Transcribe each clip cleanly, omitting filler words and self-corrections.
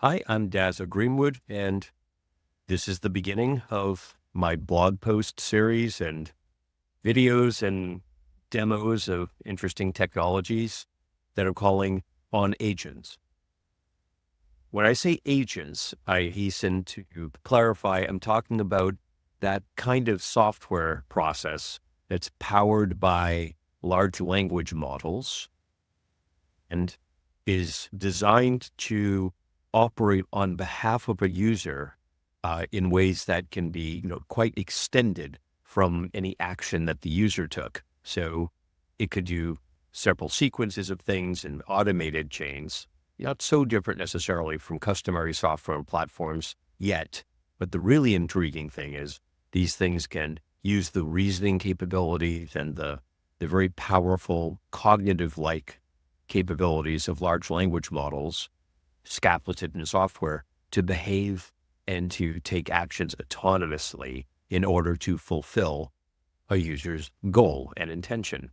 Hi, I'm Dazza Greenwood, and this is the beginning of my blog post series and videos and demos of interesting technologies that I'm calling on agents. When I say agents, I hasten to clarify I'm talking about that kind of software process that's powered by large language models and is designed to operate on behalf of a user in ways that can be, quite extended from any action that the user took. So it could do several sequences of things in automated chains, not so different necessarily from customary software platforms yet. But the really intriguing thing is these things can use the reasoning capabilities and the very powerful cognitive-like capabilities of large language models scaffolded in software to behave and to take actions autonomously in order to fulfill a user's goal and intention.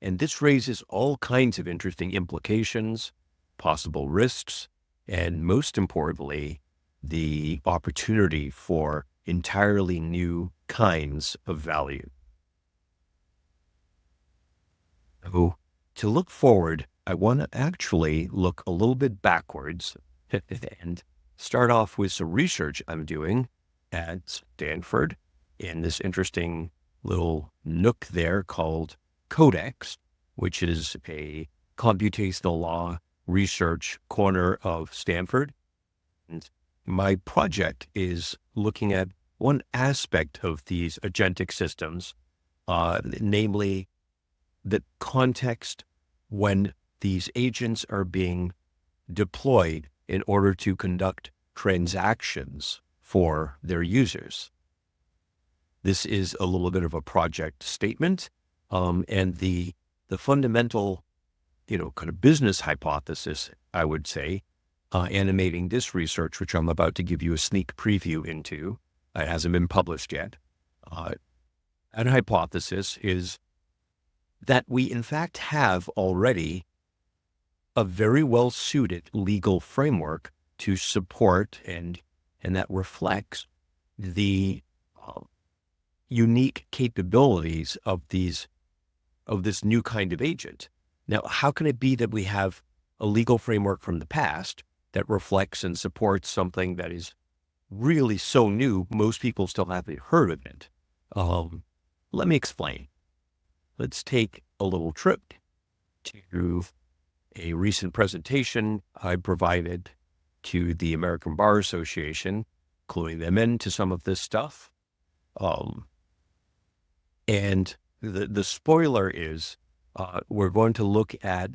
And this raises all kinds of interesting implications, possible risks, and most importantly, the opportunity for entirely new kinds of value. So, to look forward, I want to actually look a little bit backwards and start off with some research I'm doing at Stanford in this interesting little nook there called Codex, which is a computational law research corner of Stanford. And my project is looking at one aspect of these agentic systems, namely the context when these agents are being deployed in order to conduct transactions for their users. This is a little bit of a project statement, and the fundamental, kind of business hypothesis, I would say, animating this research, which I'm about to give you a sneak preview into, it hasn't been published yet. That hypothesis is that we in fact have already a very well-suited legal framework to support and that reflects the unique capabilities of this new kind of agent. Now, how can it be that we have a legal framework from the past that reflects and supports something that is really so new, most people still haven't heard of it? Let me explain. Let's take a little trip to a recent presentation I provided to the American Bar Association, cluing them into some of this stuff. And the spoiler is we're going to look at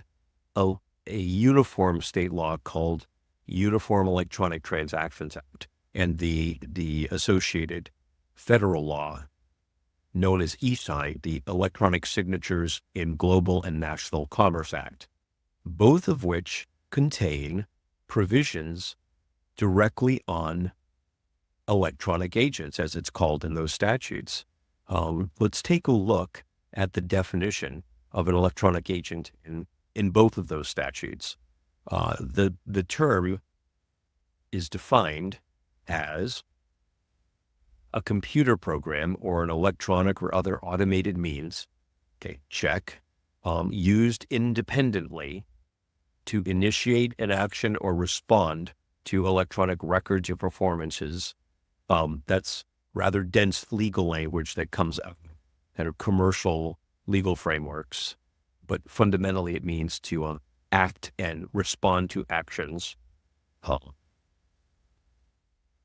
a uniform state law called Uniform Electronic Transactions Act and the associated federal law known as ESI, the Electronic Signatures in Global and National Commerce Act, both of which contain provisions directly on electronic agents, as it's called in those statutes. Let's take a look at the definition of an electronic agent in both of those statutes. The term is defined as a computer program or an electronic or other automated means, check, used independently to initiate an action or respond to electronic records or performances. That's rather dense legal language that comes out of commercial legal frameworks, but fundamentally it means to act and respond to actions.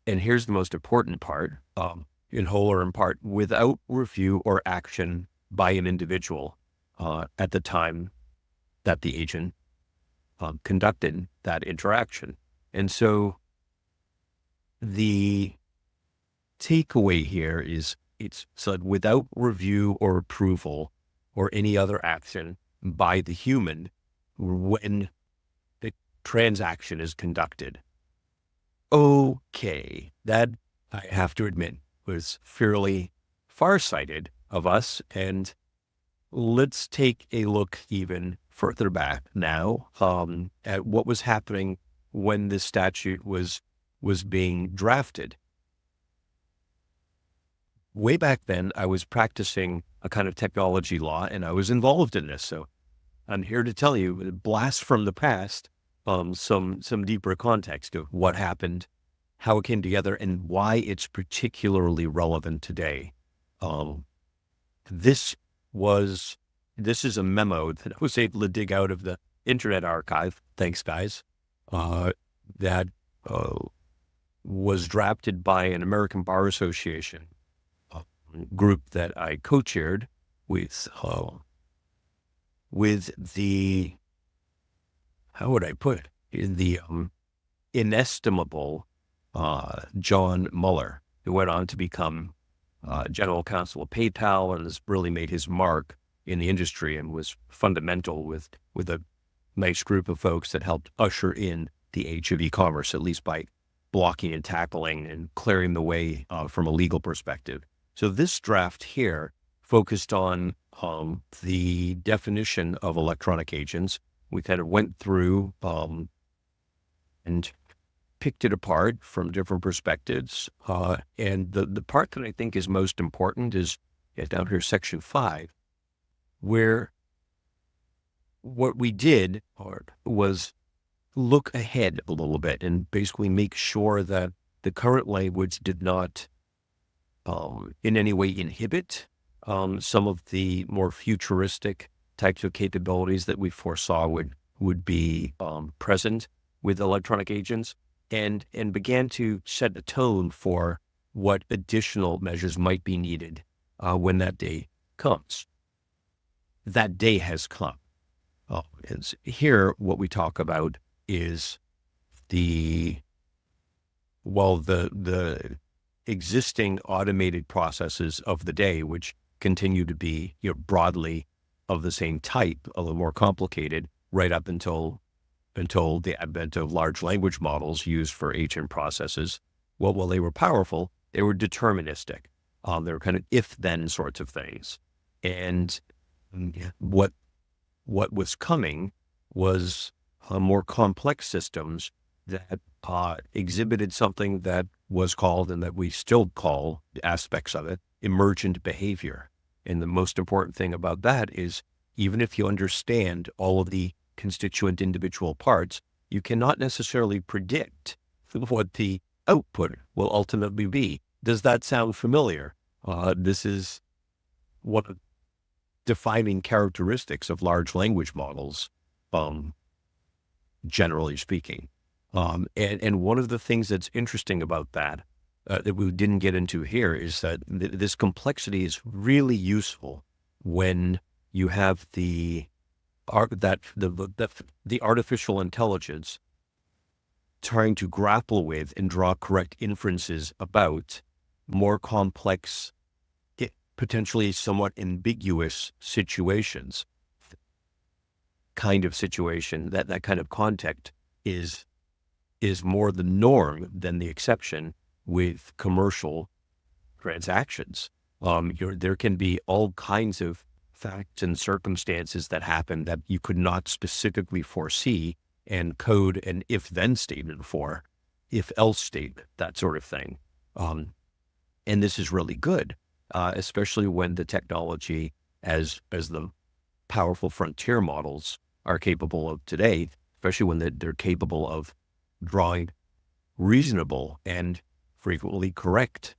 And here's the most important part, in whole or in part, without review or action by an individual at the time that the agent conducted that interaction. And so the takeaway here is it's said without review or approval or any other action by the human when the transaction is conducted. Okay, that I have to admit was fairly farsighted of us. And let's take a look even further back now at what was happening when this statute was being drafted. Way back then, I was practicing a kind of technology law, and I was involved in this. So I'm here to tell you, a blast from the past, some deeper context of what happened, how it came together, and why it's particularly relevant today. Um, this was this is a memo that I was able to dig out of the Internet Archive. Thanks, guys. That uh, was drafted by an American Bar Association group that I co-chaired with the, how would I put it, in the inestimable John Mueller, who went on to become general counsel of PayPal and has really made his mark in the industry and was fundamental with a nice group of folks that helped usher in the age of e-commerce, at least by blocking and tackling and clearing the way from a legal perspective. So this draft here focused on the definition of electronic agents. We kind of went through and picked it apart from different perspectives. And the part that I think is most important is down here, section 5, where what we did was look ahead a little bit and basically make sure that the current language did not in any way inhibit some of the more futuristic types of capabilities that we foresaw would be present with electronic agents, and began to set a tone for what additional measures might be needed when that day comes. That day has come. Here, what we talk about is the existing automated processes of the day, which continue to be broadly of the same type, a little more complicated, right up until the advent of large language models used for agent processes. Well, while they were powerful, they were deterministic. They were kind of if-then sorts of things. And what was coming was more complex systems that exhibited something that was called, and that we still call aspects of it, emergent behavior. And the most important thing about that is, even if you understand all of the constituent individual parts, you cannot necessarily predict what the output will ultimately be. Does that sound familiar? This is one of the defining characteristics of large language models, generally speaking. And one of the things that's interesting about that, that we didn't get into here, is that this complexity is really useful when you have the artificial intelligence trying to grapple with and draw correct inferences about more complex, potentially somewhat ambiguous situations. Kind of situation, that kind of context is more the norm than the exception with commercial transactions. There can be all kinds of facts and circumstances that happen that you could not specifically foresee and code an if-then statement for, if-else statement, that sort of thing. And this is really good, especially when the technology, as the powerful frontier models are capable of today, especially when they're capable of drawing reasonable and frequently correct,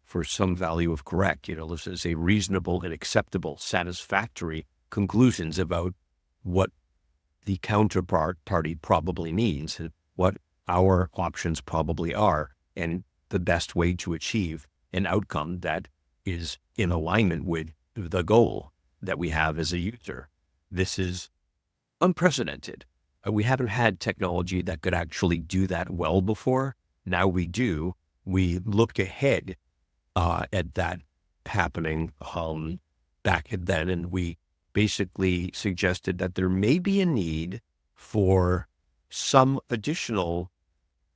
for some value of correct, this is a reasonable and acceptable, satisfactory conclusions about what the counterparty probably needs, and what our options probably are, and the best way to achieve an outcome that is in alignment with the goal that we have as a user. This is unprecedented. We haven't had technology that could actually do that well before. Now we do. We looked ahead at that happening back then, and we basically suggested that there may be a need for some additional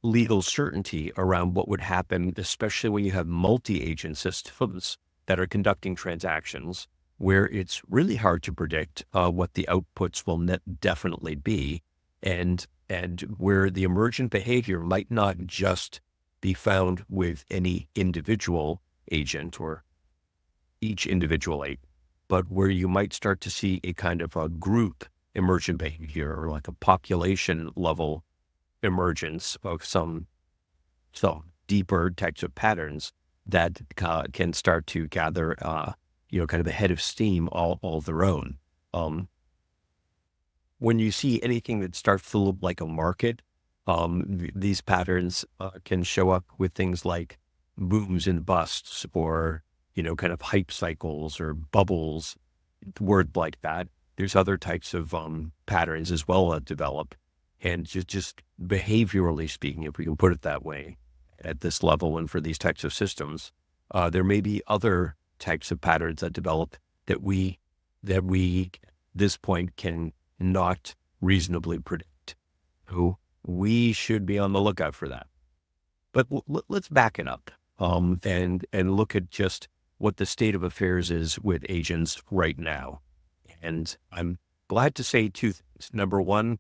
legal certainty around what would happen, especially when you have multi-agent systems that are conducting transactions, where it's really hard to predict what the outputs will definitely be. And and where the emergent behavior might not just be found with any individual agent or each individual agent, but where you might start to see a kind of a group emergent behavior or like a population level emergence of some deeper types of patterns that can start to gather, kind of a head of steam all their own. Um, when you see anything that starts to look like a market, these patterns can show up with things like booms and busts or, kind of hype cycles or bubbles, word like that. There's other types of patterns as well that develop. And just behaviorally speaking, if we can put it that way, at this level and for these types of systems, there may be other types of patterns that develop that we at this point can not reasonably predict. So we should be on the lookout for that. But let's back it up and look at just what the state of affairs is with agents right now. And I'm glad to say two things. Number one,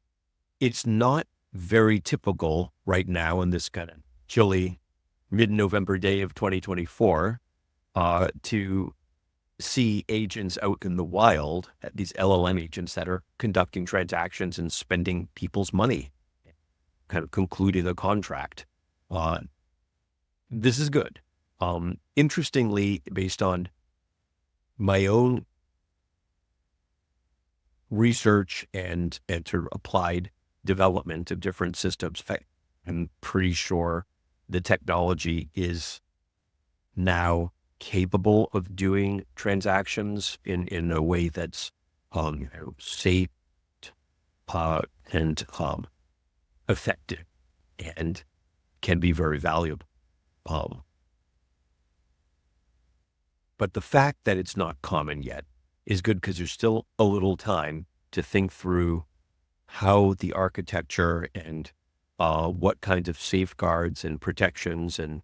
it's not very typical right now in this kind of chilly mid-November day of 2024 to see agents out in the wild, these LLM agents that are conducting transactions and spending people's money, kind of concluding a contract. This is good. Interestingly, based on my own research and sort of applied development of different systems, I'm pretty sure the technology is now capable of doing transactions in a way that's safe and effective and can be very valuable. But the fact that it's not common yet is good because there's still a little time to think through how the architecture and what kinds of safeguards and protections and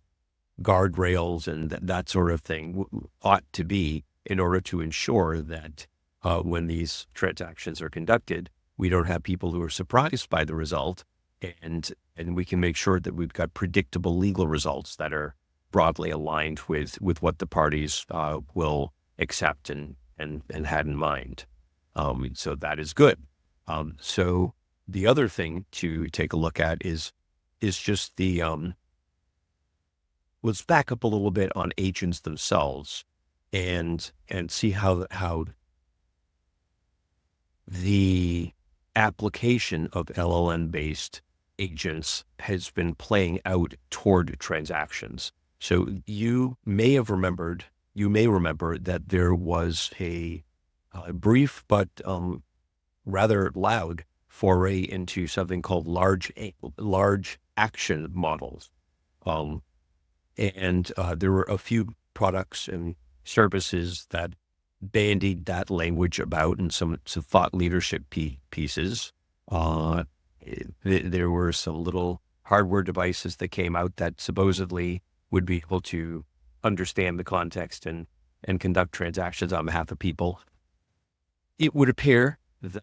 guardrails and that sort of thing ought to be in order to ensure that when these transactions are conducted, we don't have people who are surprised by the result, and we can make sure that we've got predictable legal results that are broadly aligned with what the parties will accept and had in mind. So that is good. So the other thing to take a look at is just the let's back up a little bit on agents themselves and see how the application of LLM-based agents has been playing out toward transactions. So you may remember that there was a brief but rather loud foray into something called large action models. And there were a few products and services that bandied that language about and some thought leadership pieces. There were some little hardware devices that came out that supposedly would be able to understand the context and conduct transactions on behalf of people. It would appear that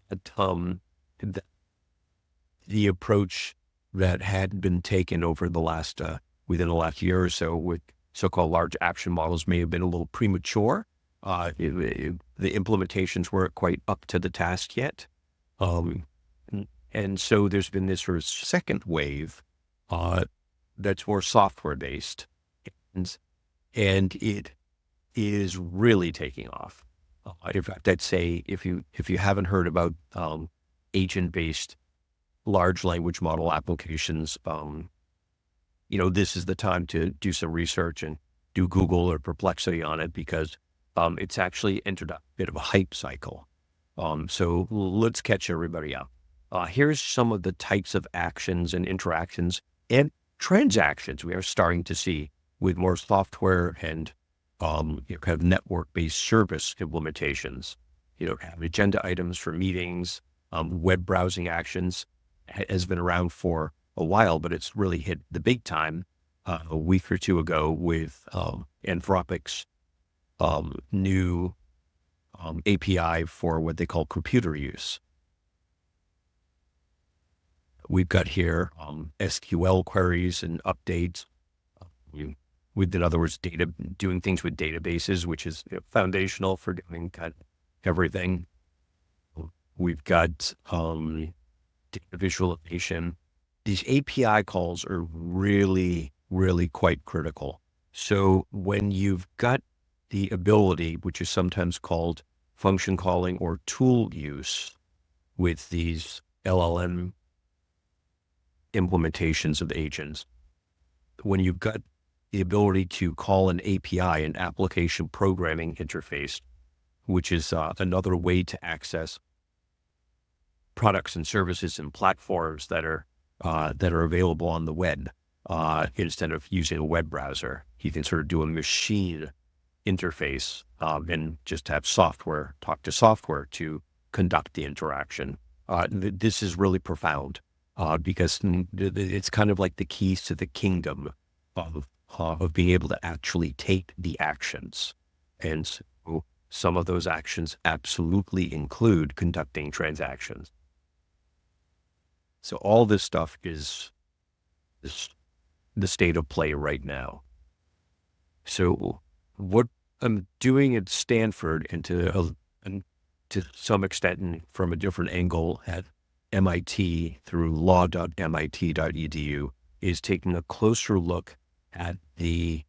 the approach that had been taken over within the last year or so with so-called large action models may have been a little premature. The implementations weren't quite up to the task yet. And so there's been this sort of second wave that's more software-based. And it is really taking off. In fact, I'd say if you haven't heard about agent-based large language model applications, this is the time to do some research and do Google or Perplexity on it because it's actually entered a bit of a hype cycle. So let's catch everybody up. Here's some of the types of actions and interactions and transactions we are starting to see with more software and kind of network-based service implementations. Have agenda items for meetings, web browsing actions has been around for a while, but it's really hit the big time a week or two ago with Anthropic's new API for what they call computer use. We've got here SQL queries and updates. You, in other words, doing things with databases, which is foundational for doing kind of everything. We've got data visualization. These API calls are really, really quite critical. So when you've got the ability, which is sometimes called function calling or tool use with these LLM implementations of agents, when you've got the ability to call an API, an application programming interface, which is another way to access products and services and platforms that are available on the web, instead of using a web browser. You can sort of do a machine interface and just have software talk to software to conduct the interaction. This is really profound because it's kind of like the keys to the kingdom of being able to actually take the actions. And so some of those actions absolutely include conducting transactions. So all this stuff is the state of play right now. So what I'm doing at Stanford and to some extent and from a different angle at MIT through law.mit.edu is taking a closer look at the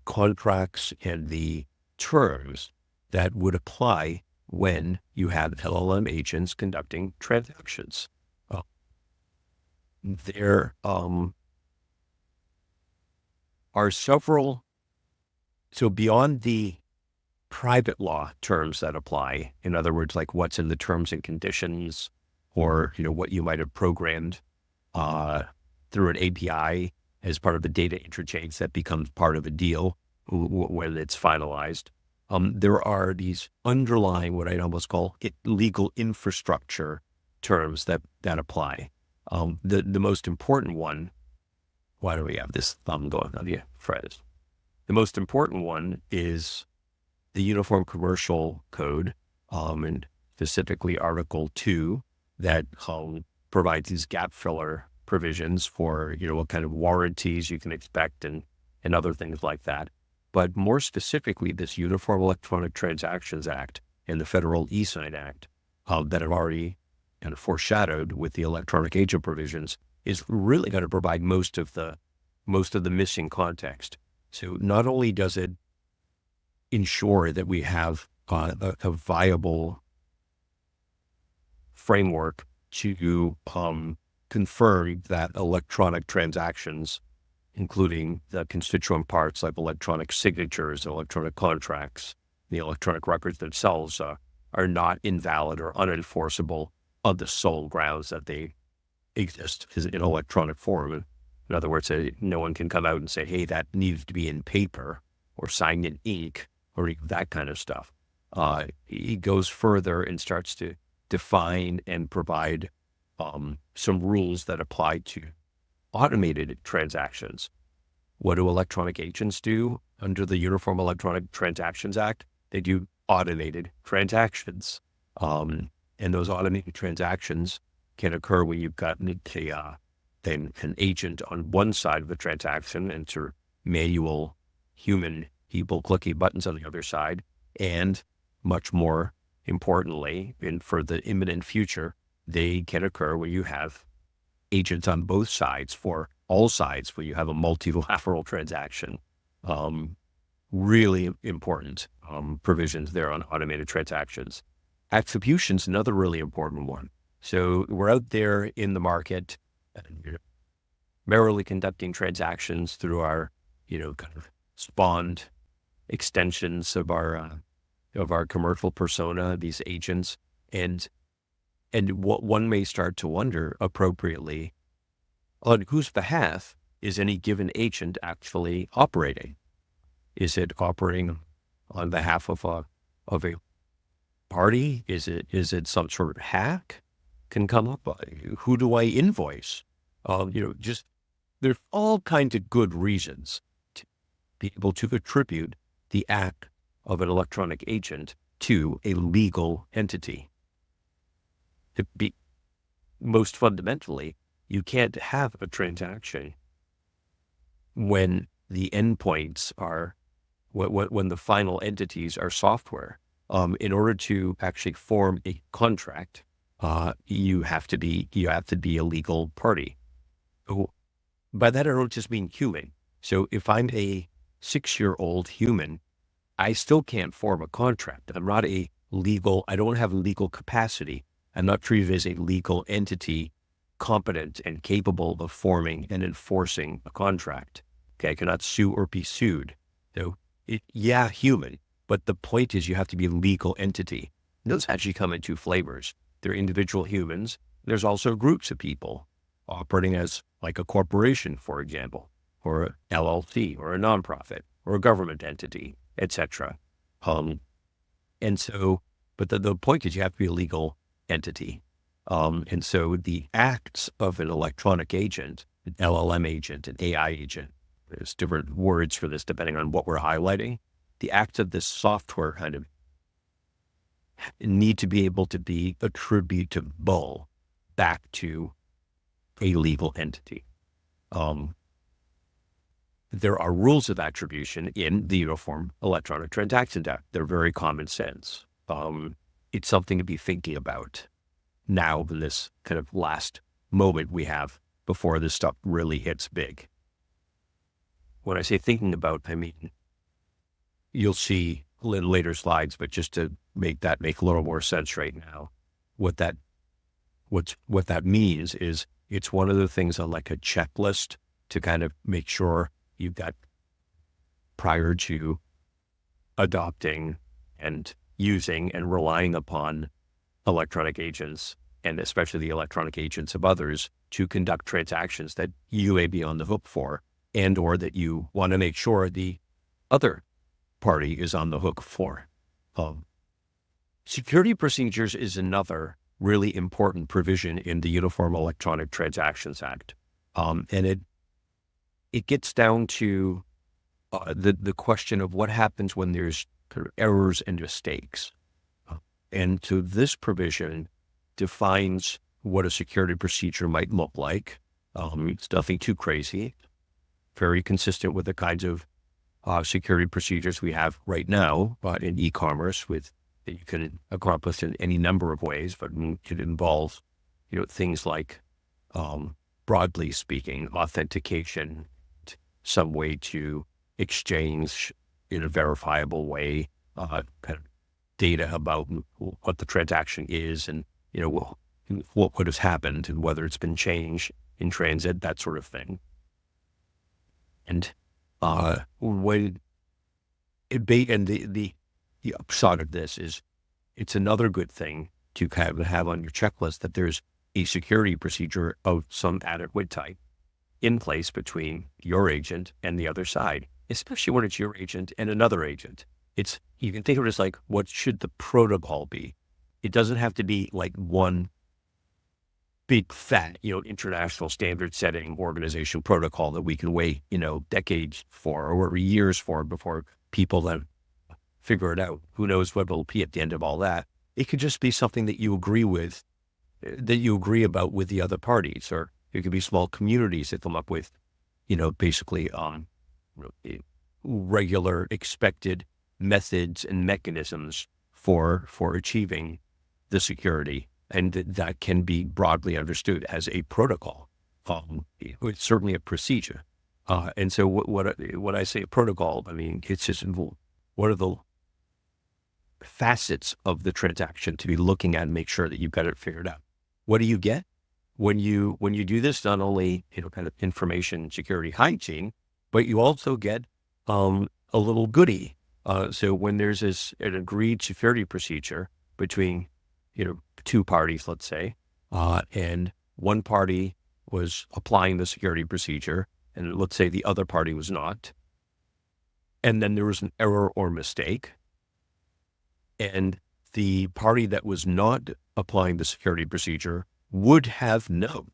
contracts and the terms that would apply when you have LLM agents conducting transactions. There are several, so beyond the private law terms that apply, in other words, like what's in the terms and conditions, or what you might have programmed through an API as part of the data interchange that becomes part of a deal when it's finalized. There are these underlying, what I'd almost call legal infrastructure terms that apply. The most important one, why do we have this thumb going on the phrase? The most important one is the Uniform Commercial Code, and specifically Article 2, that provides these gap filler provisions for, what kind of warranties you can expect and other things like that. But more specifically, this Uniform Electronic Transactions Act and the Federal e-Sign Act that have already kind of foreshadowed with the electronic agent provisions is really going to provide most of the missing context. So not only does it ensure that we have a viable framework to confirm that electronic transactions, including the constituent parts like electronic signatures, electronic contracts, the electronic records themselves are not invalid or unenforceable on the sole grounds that they exist in electronic form. In other words, no one can come out and say, hey, that needs to be in paper or signed in ink or that kind of stuff. He goes further and starts to define and provide some rules that apply to automated transactions. What do electronic agents do under the Uniform Electronic Transactions Act? They do automated transactions. And those automated transactions can occur when you've got an agent on one side of the transaction and sort of manual human people clicking buttons on the other side. And much more importantly, and for the imminent future, they can occur when you have agents on both sides, for all sides, when you have a multilateral transaction. Really important provisions there on automated transactions. Attribution's another really important one. So we're out there in the market, merrily conducting transactions through our, kind of spawned extensions of our commercial persona, these agents, and what one may start to wonder appropriately, on whose behalf is any given agent actually operating? Is it operating on behalf of a party? Is it some sort of hack? Can come up. Who do I invoice? Just there's all kinds of good reasons to be able to attribute the act of an electronic agent to a legal entity. To be most fundamentally, you can't have a transaction when the endpoints are when the final entities are software. In order to actually form a contract, you have to be a legal party. So by that I don't just mean human. So if I'm a 6-year-old human, I still can't form a contract. I don't have legal capacity. I'm not treated as a legal entity competent and capable of forming and enforcing a contract. Okay, I cannot sue or be sued. So, human, but the point is you have to be a legal entity. Those actually come in two flavors. They're individual humans. There's also groups of people operating as like a corporation, for example, or a LLC, or a nonprofit, or a government entity, etc. And so, but the point is you have to be a legal entity. And so the acts of an electronic agent, an LLM agent, an AI agent, there's different words for this depending on what we're highlighting. The acts of this software kind of need to be able to be attributable back to a legal entity. There are rules of attribution in the Uniform Electronic Transactions Act. They're very common sense. It's something to be thinking about now in this kind of last moment we have before this stuff really hits big. When I say thinking about, I mean, you'll see in later slides, but just to make a little more sense right now, what that means is it's one of the things on like a checklist to kind of make sure you've got prior to adopting and using and relying upon electronic agents, and especially the electronic agents of others, to conduct transactions that you may be on the hook for, and or that you want to make sure the other party is on the hook for. Security procedures is another really important provision in the Uniform Electronic Transactions Act. And it gets down to the question of what happens when there's kind of errors and mistakes. And so this provision defines what a security procedure might look like. It's nothing too crazy, very consistent with the kinds of security procedures we have right now, but in e-commerce that you can accomplish in any number of ways, but it could involve, things like, broadly speaking, authentication, some way to exchange in a verifiable way, kind of data about what the transaction is and, what has happened and whether it's been changed in transit, that sort of thing. And when the upshot of this is it's another good thing to kind of have on your checklist that there's a security procedure of some adequate type in place between your agent and the other side, especially when it's your agent and another agent. You can think of it as like, what should the protocol be? It doesn't have to be like one big fat, international standard setting organization protocol that we can wait, decades for or years for before people then figure it out. Who knows what will be at the end of all that? It could just be something that you agree about with the other parties, or it could be small communities that come up with, basically regular expected methods and mechanisms for achieving the security. And that can be broadly understood as a protocol. It's certainly a procedure. And so when I say a protocol, I mean, it's just what are the facets of the transaction to be looking at and make sure that you've got it figured out. What do you get when you do this? Not only, kind of information security hygiene, but you also get a little goodie. So when there's an agreed security procedure between, two parties, let's say, and one party was applying the security procedure, and let's say the other party was not, and then there was an error or mistake, and the party that was not applying the security procedure would have known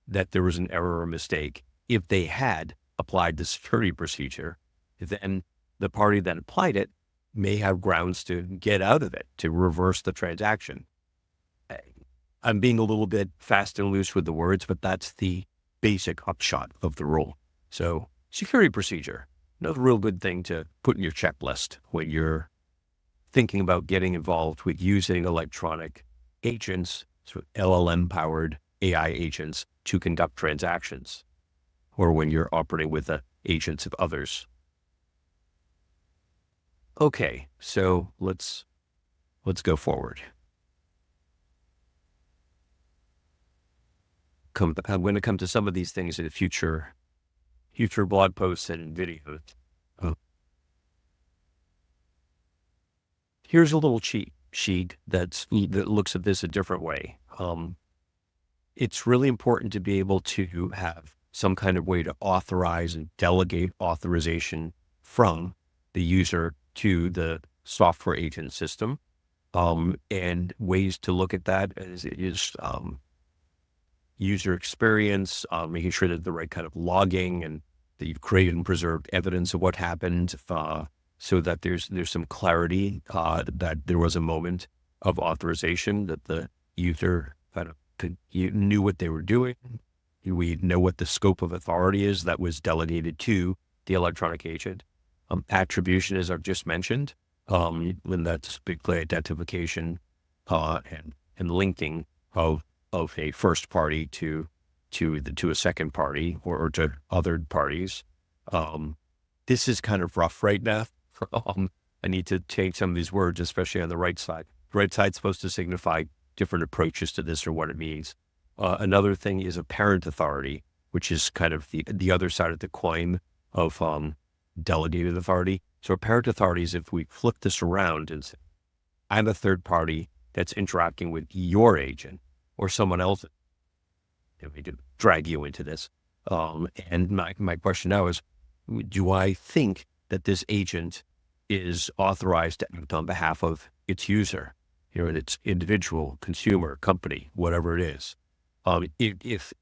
that there was an error or mistake if they had applied the security procedure. Then the party that applied it may have grounds to get out of it, to reverse the transaction. I'm being a little bit fast and loose with the words, but that's the basic upshot of the rule. So security procedure, another real good thing to put in your checklist when you're thinking about getting involved with using electronic agents, so LLM-powered AI agents to conduct transactions, or when you're operating with the agents of others. Okay, so let's go forward. I'm going to come to some of these things in future blog posts and videos. Here's a little cheat sheet that looks at this a different way. It's really important to be able to have some kind of way to authorize and delegate authorization from the user to the software agent system. And ways to look at that is user experience, making sure that the right kind of logging and that you've created and preserved evidence of what happened, so that there's some clarity that there was a moment of authorization, that the user kind of knew what they were doing. We know what the scope of authority is that was delegated to the electronic agent. Attribution, as I've just mentioned, when that's basically identification and linking of a first party to a second party or to other parties. This is kind of rough right now. I need to change some of these words, especially on the right side. The right side's supposed to signify different approaches to this or what it means. Another thing is apparent authority, which is kind of the other side of the coin of delegated authority. So apparent authority is if we flip this around and say, I'm a third party that's interacting with your agent or someone else. We could drag you into this. And my question now is, do I think that this agent is authorized to act on behalf of its user, its individual, consumer, company, whatever it is? If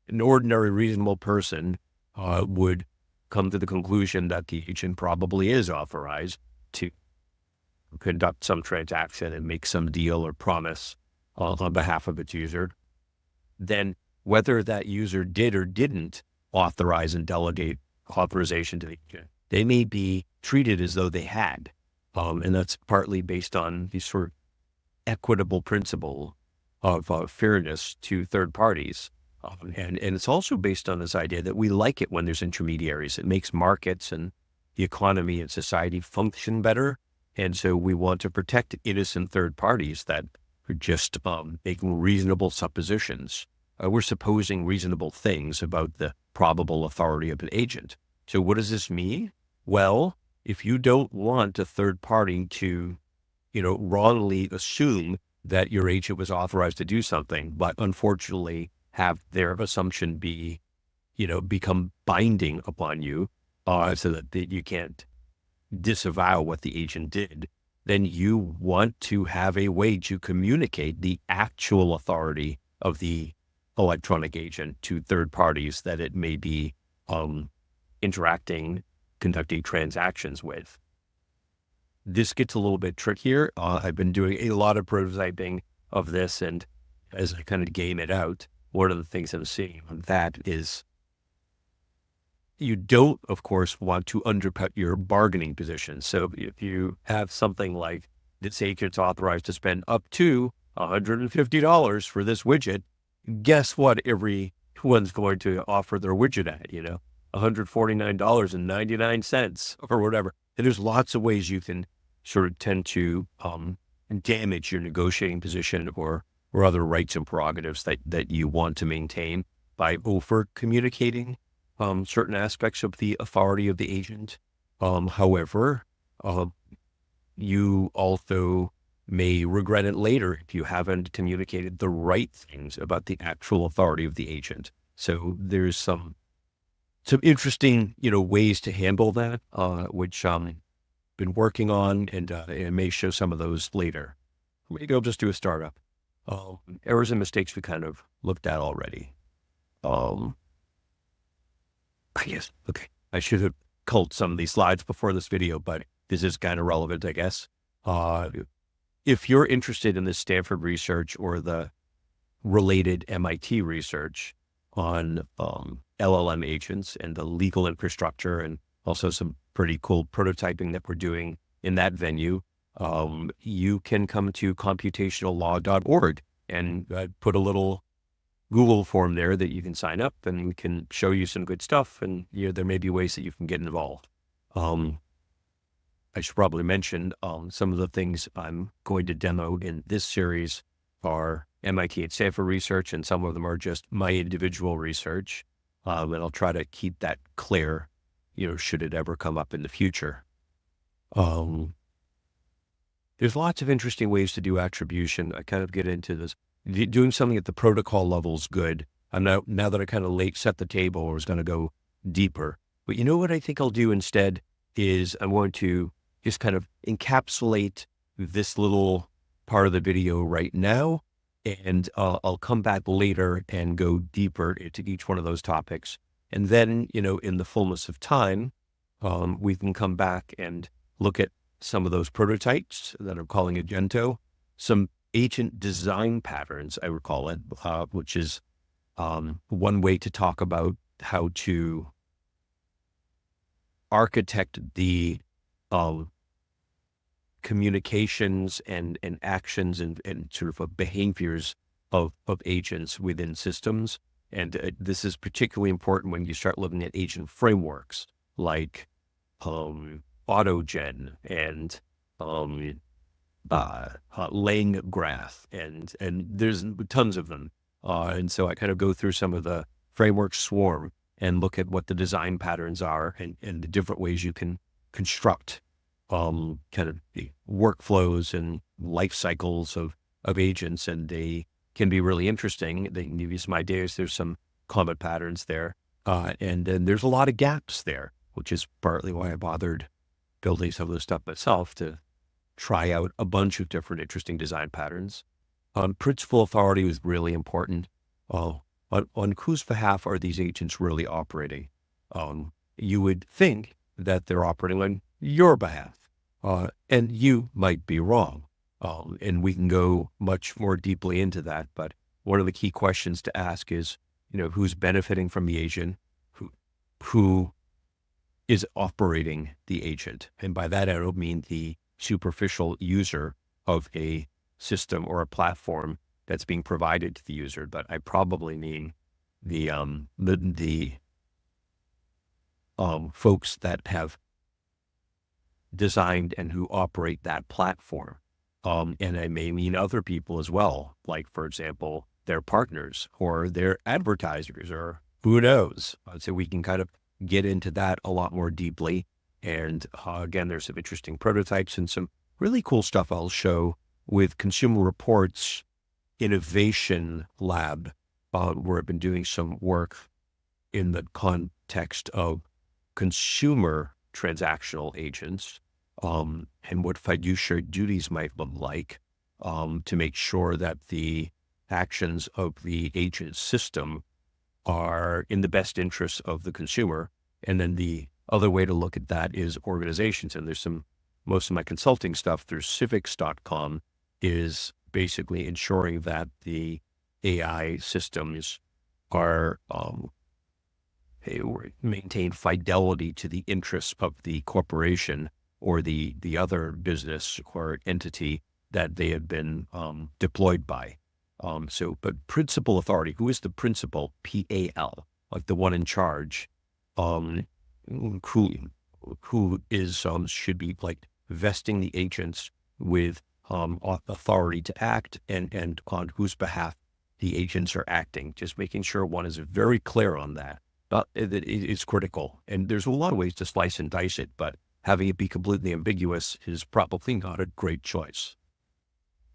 an ordinary reasonable person would come to the conclusion that the agent probably is authorized to conduct some transaction and make some deal or promise on behalf of its user, then whether that user did or didn't authorize and delegate authorization to the agent, they may be treated as though they had. And that's partly based on the sort of equitable principle of fairness to third parties. And it's also based on this idea that we like it when there's intermediaries. It makes markets and the economy and society function better. And so we want to protect innocent third parties that are just making reasonable suppositions. We're supposing reasonable things about the probable authority of an agent. So what does this mean? Well, if you don't want a third party to, wrongly assume that your agent was authorized to do something, but unfortunately have their assumption be, become binding upon you, so that you can't disavow what the agent did, then you want to have a way to communicate the actual authority of the electronic agent to third parties that it may be conducting transactions with. This gets a little bit trickier. I've been doing a lot of prototyping of this, and as I kind of game it out, one of the things I'm seeing on that is you don't, of course, want to undercut your bargaining position. So if you have something like this agent's authorized to spend up to $150 for this widget, guess what everyone's going to offer their widget at, $149.99 or whatever. And there's lots of ways you can sort of tend to damage your negotiating position or other rights and prerogatives that you want to maintain by over communicating certain aspects of the authority of the agent. However, you also may regret it later if you haven't communicated the right things about the actual authority of the agent. So there's some interesting, ways to handle that, which been working on, and I may show some of those later. Maybe I'll just do a startup. Errors and mistakes we kind of looked at already. I guess, okay, I should have culled some of these slides before this video, but this is kind of relevant, I guess. if you're interested in this Stanford research or the related MIT research on LLM agents and the legal infrastructure, and also some pretty cool prototyping that we're doing in that venue, you can come to computationallaw.org and put a little Google form there that you can sign up, and we can show you some good stuff. And there may be ways that you can get involved. I should probably mention some of the things I'm going to demo in this series are MIT and Stanford research, and some of them are just my individual research. And I'll try to keep that clear, should it ever come up in the future. There's lots of interesting ways to do attribution. I kind of get into this. Doing something at the protocol level is good. I'm now that I kind of set the table, I was going to go deeper. But you know what I think I'll do instead is I'm going to just kind of encapsulate this little part of the video right now, and I'll come back later and go deeper into each one of those topics. And then, in the fullness of time, we can come back and look at some of those prototypes that I'm calling Agento, some agent design patterns, I would call it, which is one way to talk about how to architect the communications and actions and sort of behaviors of agents within systems. And this is particularly important when you start looking at agent frameworks like AutoGen and Lang graph, and there's tons of them. And so I kind of go through some of the framework swarm and look at what the design patterns are and the different ways you can construct kind of the workflows and life cycles of agents. And they can be really interesting. They can give you some ideas. There's some common patterns there. And then there's a lot of gaps there, which is partly why I bothered building some of this stuff myself, to try out a bunch of different interesting design patterns. Principal authority was really important. On whose behalf are these agents really operating? You would think that they're operating on your behalf, and you might be wrong. And we can go much more deeply into that. But one of the key questions to ask is, who's benefiting from the agent? Who is operating the agent? And by that, I don't mean the superficial user of a system or a platform that's being provided to the user, but I probably mean the folks that have designed and who operate that platform. And I may mean other people as well, like, for example, their partners or their advertisers, or who knows. So we can kind of get into that a lot more deeply. And again, there's some interesting prototypes and some really cool stuff I'll show with Consumer Reports Innovation Lab, where I've been doing some work in the context of consumer transactional agents, and what fiduciary duties might look like, to make sure that the actions of the agent system are in the best interests of the consumer. And then the other way to look at that is organizations. And there's most of my consulting stuff through civics.com is basically ensuring that the AI systems are maintain fidelity to the interests of the corporation or the other business or entity that they have been deployed by. But principal authority, who is the principal? PAL, like the one in charge, who is should be like vesting the agents with authority to act, and on whose behalf the agents are acting. Just making sure one is very clear on that. It's critical. And there's a lot of ways to slice and dice it, but having it be completely ambiguous is probably not a great choice.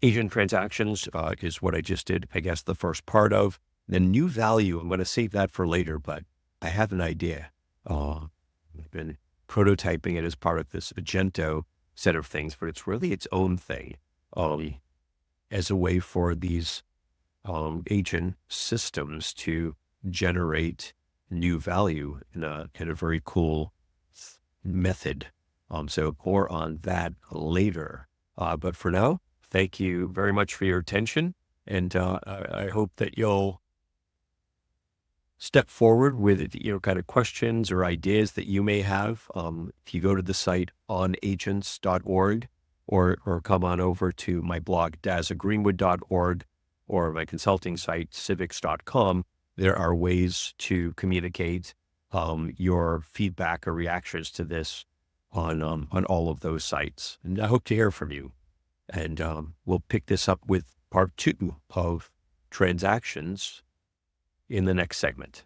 Agent transactions is what I just did, I guess, the first part of. The new value, I'm going to save that for later, but I have an idea. I've been prototyping it as part of this Agento set of things, but it's really its own thing, as a way for these agent systems to generate new value in a very cool method. So more on that later. But for now, thank you very much for your attention. And I hope that you'll step forward with, kind of questions or ideas that you may have. If you go to the site onagents.org or come on over to my blog, dazzagreenwood.org, or my consulting site, civics.com, there are ways to communicate your feedback or reactions to this on all of those sites. And I hope to hear from you. And we'll pick this up with part 2 of transactions in the next segment.